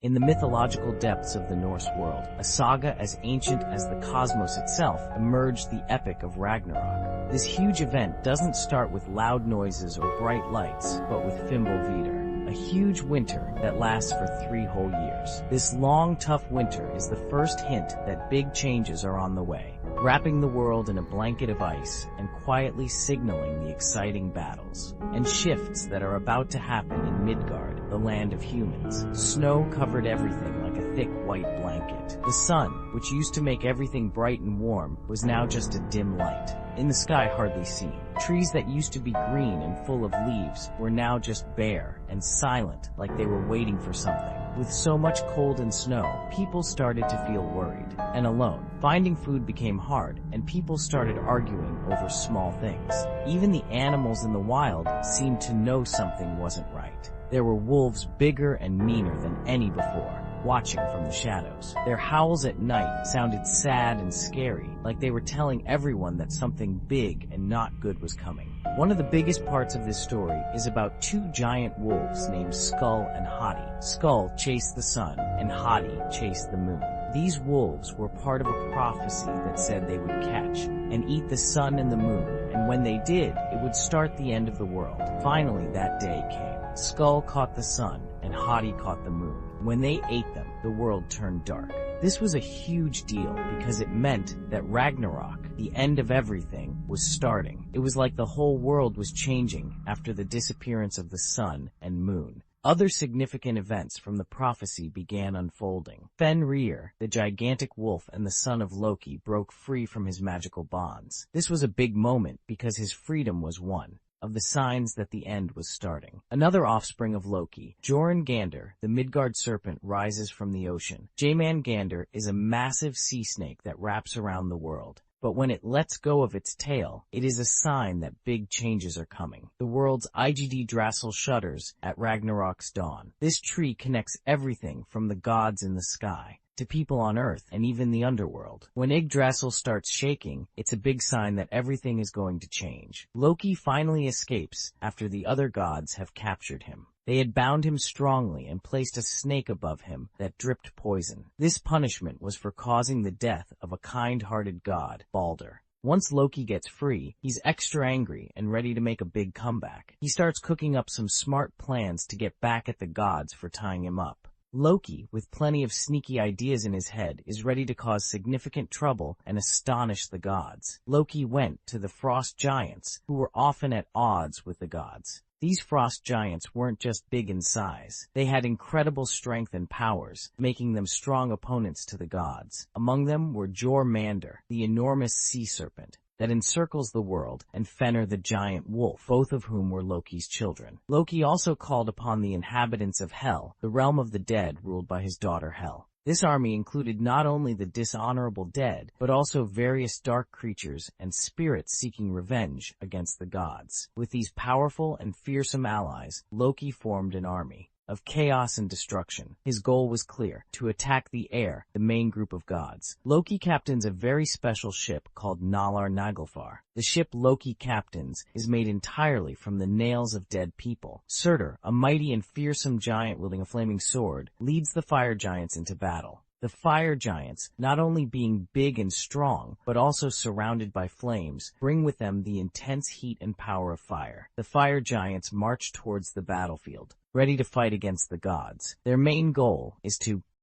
In the mythological depths of the Norse world, a saga as ancient as the cosmos itself emerged, the epic of Ragnarok. This huge event doesn't start with loud noises or bright lights, but with Fimbulvidr, a huge winter that lasts for 3 whole years. This long, tough winter is the first hint that big changes are on the way, wrapping the world in a blanket of ice and quietly signaling the exciting battles and shifts that are about to happen in Midgard, the land of humans. Snow covered everything like a thick white blanket. The sun, which used to make everything bright and warm, was now just a dim light, in the sky hardly seen. Trees that used to be green and full of leaves were now just bare and silent, like they were waiting for something. With so much cold and snow, people started to feel worried and alone. Finding food became hard, and people started arguing over small things. Even the animals in the wild seemed to know something wasn't right. There were wolves bigger and meaner than any before, watching from the shadows. Their howls at night sounded sad and scary, like they were telling everyone that something big and not good was coming. One of the biggest parts of this story is about 2 giant wolves named Skull and Hati. Skull chased the sun, and Hati chased the moon. These wolves were part of a prophecy that said they would catch and eat the sun and the moon, and when they did, it would start the end of the world. Finally, that day came. Skull caught the sun, and Hati caught the moon. When they ate them, the world turned dark. This was a huge deal because it meant that Ragnarok, the end of everything, was starting. It was like the whole world was changing after the disappearance of the sun and moon. Other significant events from the prophecy began unfolding. Fenrir, the gigantic wolf and the son of Loki, broke free from his magical bonds. This was a big moment because his freedom was one of the signs that the end was starting. Another offspring of Loki, Jormungandr, the Midgard serpent, rises from the ocean. Jormungandr is a massive sea snake that wraps around the world. But when it lets go of its tail, it is a sign that big changes are coming. The world's Yggdrasil shudders at Ragnarok's dawn. This tree connects everything from the gods in the sky to people on Earth and even the underworld. When Yggdrasil starts shaking, it's a big sign that everything is going to change. Loki finally escapes after the other gods have captured him. They had bound him strongly and placed a snake above him that dripped poison. This punishment was for causing the death of a kind-hearted god, Balder. Once Loki gets free, he's extra angry and ready to make a big comeback. He starts cooking up some smart plans to get back at the gods for tying him up. Loki, with plenty of sneaky ideas in his head, is ready to cause significant trouble and astonish the gods. Loki went to the frost giants, who were often at odds with the gods. These frost giants weren't just big in size. They had incredible strength and powers, making them strong opponents to the gods. Among them were Jormungandr, the enormous sea serpent that encircles the world, and Fenrir the giant wolf, both of whom were Loki's children. Loki also called upon the inhabitants of Hel, the realm of the dead ruled by his daughter Hel. This army included not only the dishonorable dead, but also various dark creatures and spirits seeking revenge against the gods. With these powerful and fearsome allies, Loki formed an army of chaos and destruction. His goal was clear: to attack the air, the main group of gods. Loki captains a very special ship called Nalar Naglfar. The ship Loki captains is made entirely from the nails of dead people. Surtur, a mighty and fearsome giant wielding a flaming sword, leads the fire giants into battle. The fire giants, not only being big and strong, but also surrounded by flames, bring with them the intense heat and power of fire. The fire giants march towards the battlefield, ready to fight against the gods. Their main goal is to